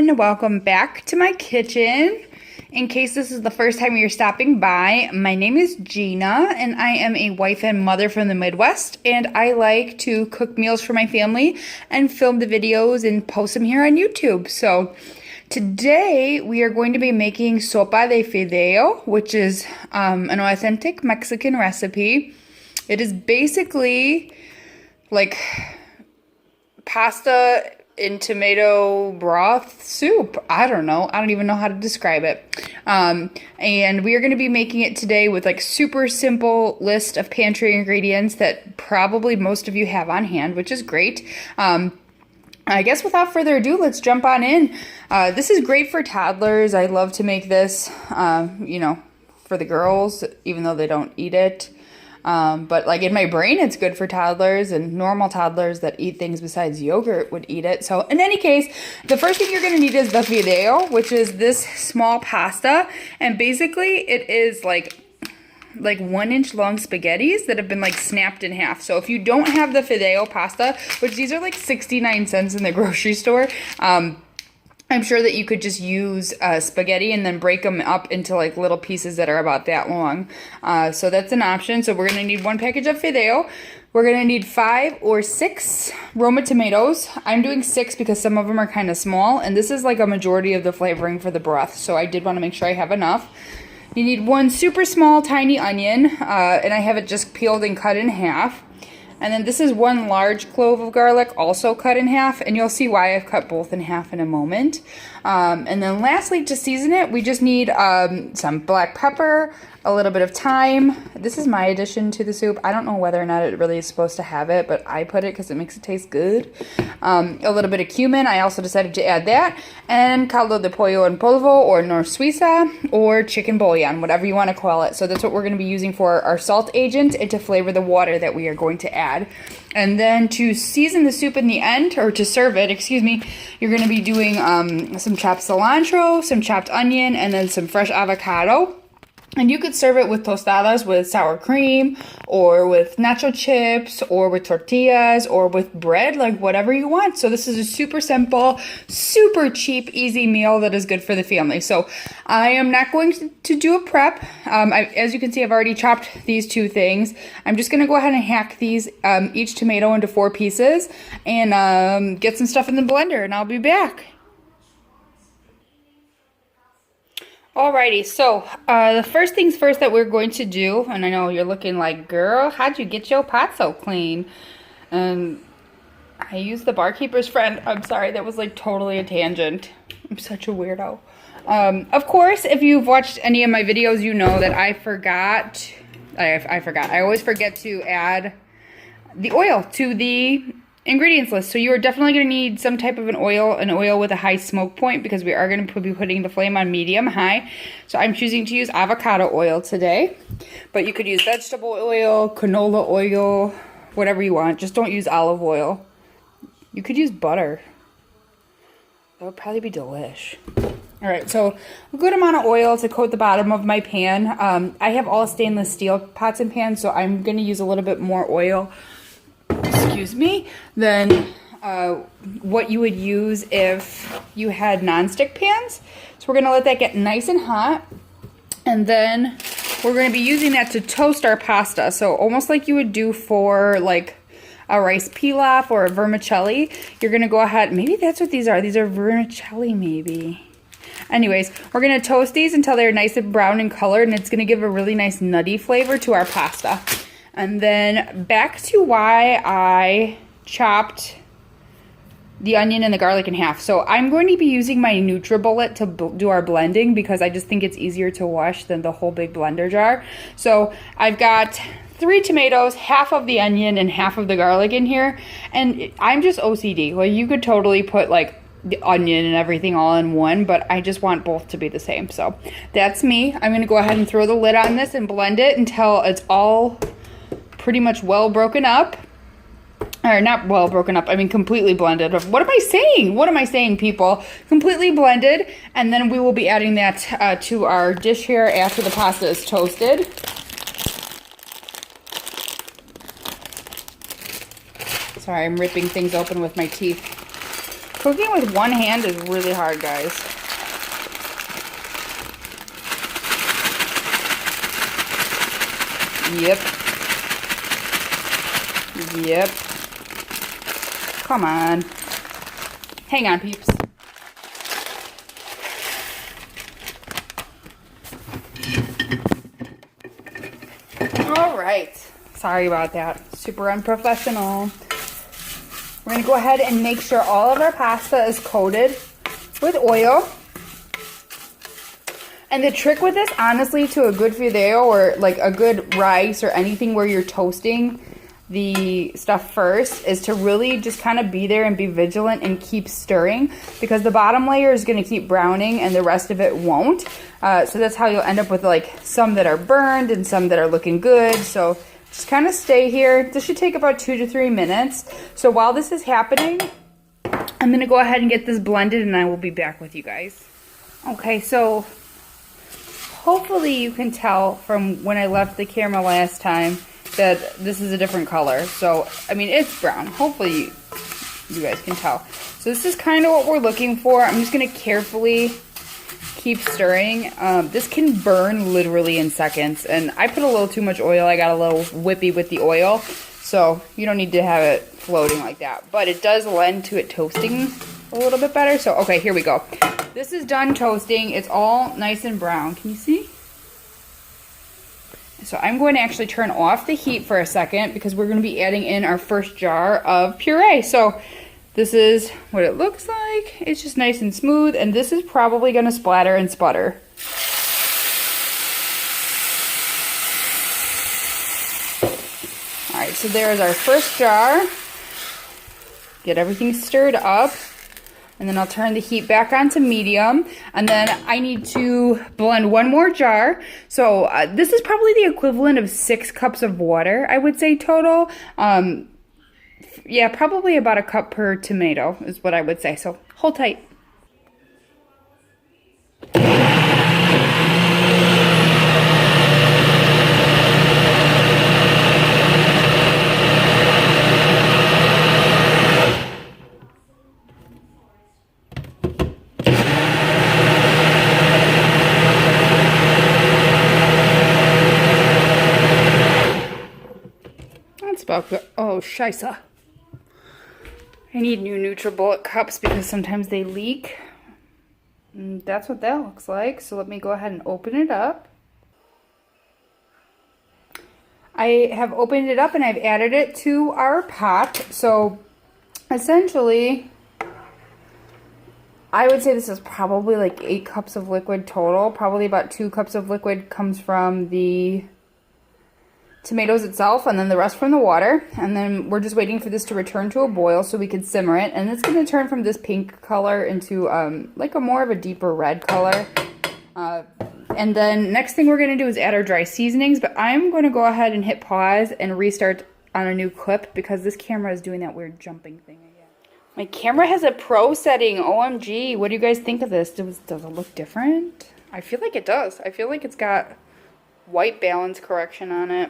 everyone, welcome back to my kitchen. In case this is the first time you're stopping by, my name is Gina and I am a wife and mother from the Midwest, and I like to cook meals for my family and film the videos and post them here on YouTube. So today we are going to be making Sopa de Fideo, which is an authentic Mexican recipe. It is basically like pasta in tomato broth soup. I don't know. I don't even know how to describe it. And we are going to be making it today with like super simple list of pantry ingredients that probably most of you have on hand, which is great. I guess without further ado, let's jump on in. This is great for toddlers. I love to make this, for the girls, even though they don't eat it. But like in my brain, it's good for toddlers, and normal toddlers that eat things besides yogurt would eat it. So in any case, the first thing you're going to need is the fideo, which is this small pasta. And basically it is like 1 inch long spaghettis that have been like snapped in half. So if you don't have the fideo pasta, which these are like 69 cents in the grocery store, I'm sure that you could just use spaghetti and then break them up into like little pieces that are about that long. So that's an option. So we're going to need 1 package of fideo. We're going to need 5 or 6 Roma tomatoes. I'm doing 6 because some of them are kind of small, and this is like a majority of the flavoring for the broth. So I did want to make sure I have enough. You need 1 super small tiny onion, and I have it just peeled and cut in half. And then this is 1 large clove of garlic, also cut in half, and you'll see why I've cut both in half in a moment. And then lastly, to season it, we just need some black pepper, a little bit of thyme. This is my addition to the soup. I don't know whether or not it really is supposed to have it, but I put it because it makes it taste good. A little bit of cumin. I also decided to add that. And caldo de pollo en polvo, or nor suiza, or chicken bouillon, whatever you want to call it. So that's what we're going to be using for our salt agent and to flavor the water that we are going to add. And then to season the soup in the end, or to serve it, excuse me, you're going to be doing some chopped cilantro, some chopped onion, and then some fresh avocado. And you could serve it with tostadas with sour cream, or with nacho chips, or with tortillas, or with bread, like whatever you want. So this is a super simple, super cheap, easy meal that is good for the family. So I am not going to do a prep. As you can see, I've already chopped these 2 things. I'm just going to go ahead and hack these, each tomato into 4 pieces, and get some stuff in the blender, and I'll be back. Alrighty, so the first things first that we're going to do, and I know you're looking like, girl, how'd you get your pot so clean? And I used the barkeeper's friend. I'm sorry, that was like totally a tangent. I'm such a weirdo. Of course, if you've watched any of my videos, you know that I forgot. I always forget to add the oil to the ingredients list. So you are definitely going to need some type of an oil with a high smoke point, because we are going to be putting the flame on medium high. So I'm choosing to use avocado oil today, but you could use vegetable oil, canola oil, whatever you want. Just don't use olive oil. You could use butter. That would probably be delish. All right, so a good amount of oil to coat the bottom of my pan. I have all stainless steel pots and pans, so I'm going to use a little bit more oil, excuse me, than what you would use if you had nonstick pans. So we're going to let that get nice and hot, and then we're going to be using that to toast our pasta. So almost like you would do for like a rice pilaf or a vermicelli, you're going to go ahead, maybe that's what these are. These are vermicelli maybe. Anyways, we're going to toast these until they're nice and brown in color, and it's going to give a really nice nutty flavor to our pasta. And then back to why I chopped the onion and the garlic in half. So I'm going to be using my NutriBullet to do our blending, because I just think it's easier to wash than the whole big blender jar. So I've got 3 tomatoes, half of the onion, and half of the garlic in here. And I'm just OCD. Well, you could totally put like the onion and everything all in one, but I just want both to be the same. So that's me. I'm going to go ahead and throw the lid on this and blend it until it's all pretty much well broken up. Or not well broken up, I mean completely blended. What am I saying? What am I saying, people? Completely blended, and then we will be adding that to our dish here after the pasta is toasted. Sorry, I'm ripping things open with my teeth. Cooking with one hand is really hard, guys. Yep. Yep. Come on. Hang on, peeps. All right. Sorry about that. Super unprofessional. We're going to go ahead and make sure all of our pasta is coated with oil. And the trick with this, honestly, to a good fideo or like a good rice or anything where you're toasting the stuff first, is to really just kind of be there and be vigilant and keep stirring, because the bottom layer is going to keep browning and the rest of it won't. So that's how you'll end up with like some that are burned and some that are looking good. So just kind of stay here. This should take about 2 to 3 minutes. So while this is happening, I'm going to go ahead and get this blended and I will be back with you guys. Okay, so hopefully you can tell from when I left the camera last time that this is a different color. So, I mean, it's brown. Hopefully you guys can tell. So this is kind of what we're looking for. I'm just going to carefully keep stirring. This can burn literally in seconds. And I put a little too much oil. I got a little whippy with the oil. So you don't need to have it floating like that. But it does lend to it toasting a little bit better. So, okay, here we go. This is done toasting. It's all nice and brown. Can you see? So I'm going to actually turn off the heat for a second because we're going to be adding in our first jar of puree. So this is what it looks like. It's just nice and smooth, and this is probably going to splatter and sputter. All right, so there's our first jar. Get everything stirred up. And then I'll turn the heat back on to medium. And then I need to blend one more jar. So this is probably the equivalent of 6 cups of water, I would say total. Yeah, probably about a cup per tomato is what I would say. So hold tight. Oh, scheisse. I need new NutriBullet cups because sometimes they leak. And that's what that looks like. So let me go ahead and open it up. I have opened it up and I've added it to our pot. So essentially, I would say this is probably like 8 cups of liquid total. Probably about 2 cups of liquid comes from the tomatoes itself, and then the rest from the water. And then we're just waiting for this to return to a boil so we can simmer it. And it's going to turn from this pink color into like a more of a deeper red color. And then next thing we're going to do is add our dry seasonings. But I'm going to go ahead and hit pause and restart on a new clip because this camera is doing that weird jumping thing again. My camera has a pro setting. OMG. What do you guys think of this? Does it look different? I feel like it does. I feel like it's got white balance correction on it.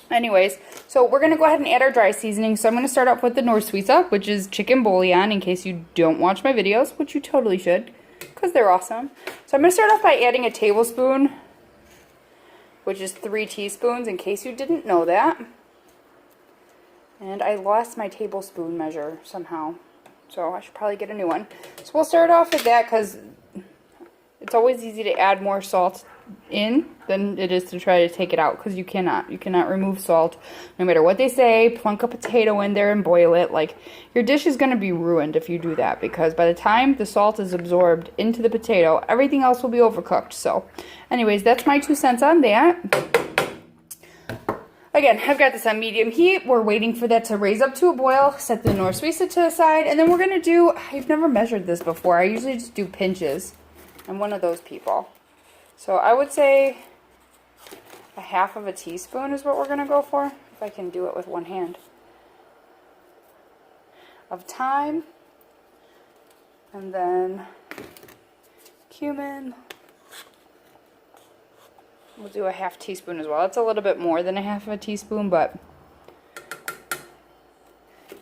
Anyways, so we're going to go ahead and add our dry seasoning. So I'm going to start off with the Norsuisa, which is chicken bouillon, in case you don't watch my videos, which you totally should, because they're awesome. So I'm going to start off by adding a tablespoon, which is 3 teaspoons, in case you didn't know that. And I lost my tablespoon measure somehow, so I should probably get a new one. So we'll start off with that because it's always easy to add more salt in than it is to try to take it out, because you cannot remove salt no matter what they say. Plunk a potato in there and boil it. Like, your dish is going to be ruined if you do that, because by the time the salt is absorbed into the potato, everything else will be overcooked. So anyways, that's my 2 cents on that. Again, I've got this on medium heat. We're waiting for that to raise up to a boil. Set the Norsuisa to the side, and then we're going to do, I've never measured this before. I usually just do pinches. I'm one of those people. So I would say a half of a teaspoon is what we're going to go for, if I can do it with one hand, of thyme, and then cumin. We'll do a half teaspoon as well. It's a little bit more than a half of a teaspoon, but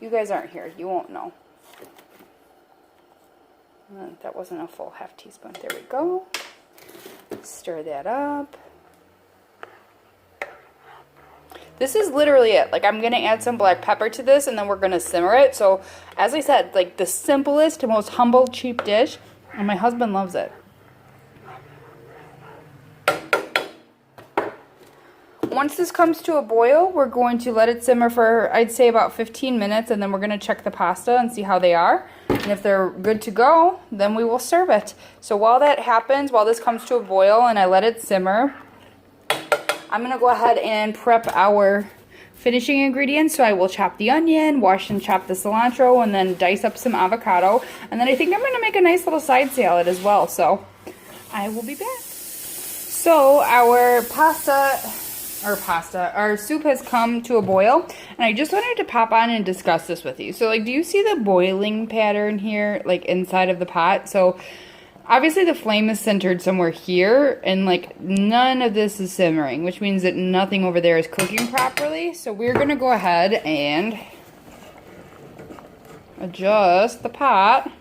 you guys aren't here. You won't know. That wasn't a full half teaspoon. There we go. Stir that up. This is literally it. Like, I'm going to add some black pepper to this, and then we're going to simmer it. So, as I said, like, the simplest, most humble, cheap dish, and my husband loves it. Once this comes to a boil, we're going to let it simmer for, I'd say, about 15 minutes, and then we're going to check the pasta and see how they are. And if they're good to go, then we will serve it. So while that happens, while this comes to a boil and I let it simmer, I'm going to go ahead and prep our finishing ingredients. So I will chop the onion, wash and chop the cilantro, and then dice up some avocado. And then I think I'm going to make a nice little side salad as well. So I will be back. So our our soup has come to a boil, and I just wanted to pop on and discuss this with you. So, like, do you see the boiling pattern here, like, inside of the pot? So, obviously the flame is centered somewhere here, and, like, none of this is simmering, which means that nothing over there is cooking properly. So, we're going to go ahead and adjust the pot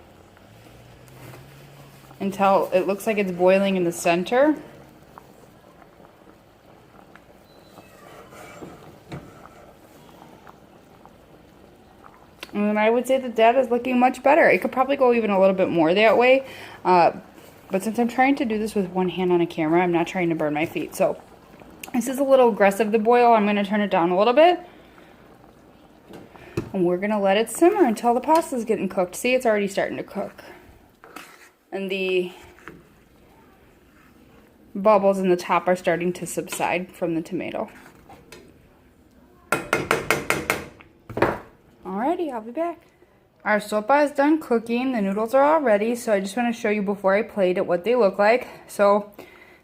until it looks like it's boiling in the center. And I would say that is looking much better. It could probably go even a little bit more that way. But since I'm trying to do this with one hand on a camera, I'm not trying to burn my feet. So this is a little aggressive, the boil. I'm going to turn it down a little bit. And we're going to let it simmer until the pasta's getting cooked. See, it's already starting to cook. And the bubbles in the top are starting to subside from the tomato. Alrighty, I'll be back. Our sopa is done cooking. The noodles are all ready, so I just want to show you before I plate it what they look like. So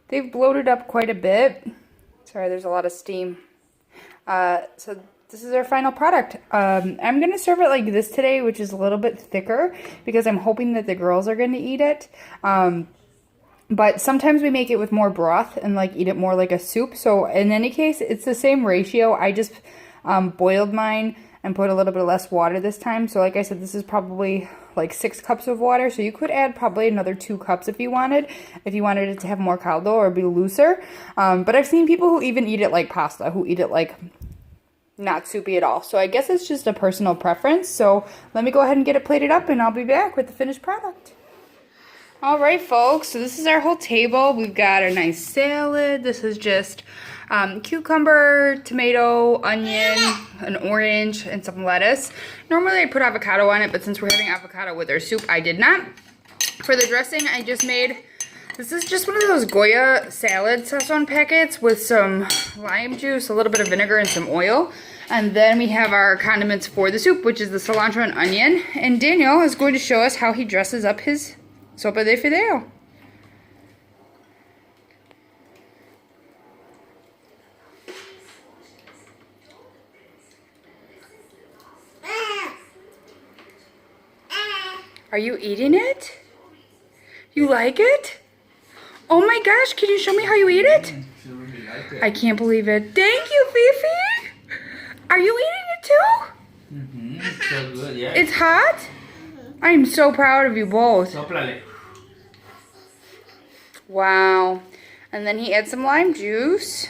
they've bloated up quite a bit. Sorry, there's a lot of steam. So this is our final product. I'm going to serve it like this today, which is a little bit thicker, because I'm hoping that the girls are going to eat it. But sometimes we make it with more broth and like eat it more like a soup. So in any case, it's the same ratio. I just boiled mine and put a little bit less water this time. So like I said, this is probably like 6 cups of water. So you could add probably another 2 cups if you wanted it to have more caldo or be looser. But I've seen people who even eat it like pasta, who eat it like not soupy at all. So I guess it's just a personal preference. So let me go ahead and get it plated up, and I'll be back with the finished product. All right, folks, so this is our whole table. We've got a nice salad. This is just cucumber, tomato, onion, an orange, and some lettuce. Normally I put avocado on it, but since we're having avocado with our soup, I did not. For the dressing, I just made, this is just one of those Goya salad sazon packets with some lime juice, a little bit of vinegar, and some oil. And then we have our condiments for the soup, which is the cilantro and onion. And Daniel is going to show us how he dresses up his Sopa de Fideo. Are you eating it? You like it? Oh my gosh, can you show me how you eat it? I can't believe it. Thank you, Fifi. Are you eating it too? Mm-hmm. It's so good, yeah. It's hot? I am so proud of you both. Wow. And then he adds some lime juice.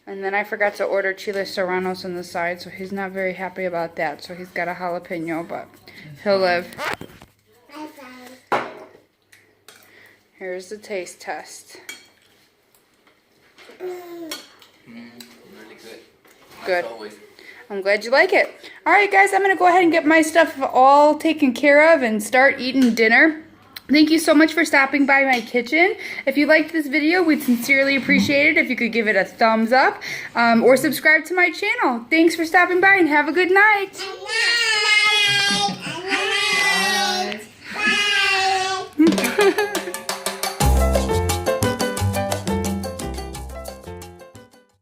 And then I forgot to order chile serranos on the side, so he's not very happy about that. So he's got a jalapeno, but he'll live. Here's the taste test. Really good. Good. I'm glad you like it. Alright guys, I'm going to go ahead and get my stuff all taken care of and start eating dinner. Thank you so much for stopping by my kitchen. If you liked this video, we'd sincerely appreciate it if you could give it a thumbs up or subscribe to my channel. Thanks for stopping by and have a good night. Good night. Bye.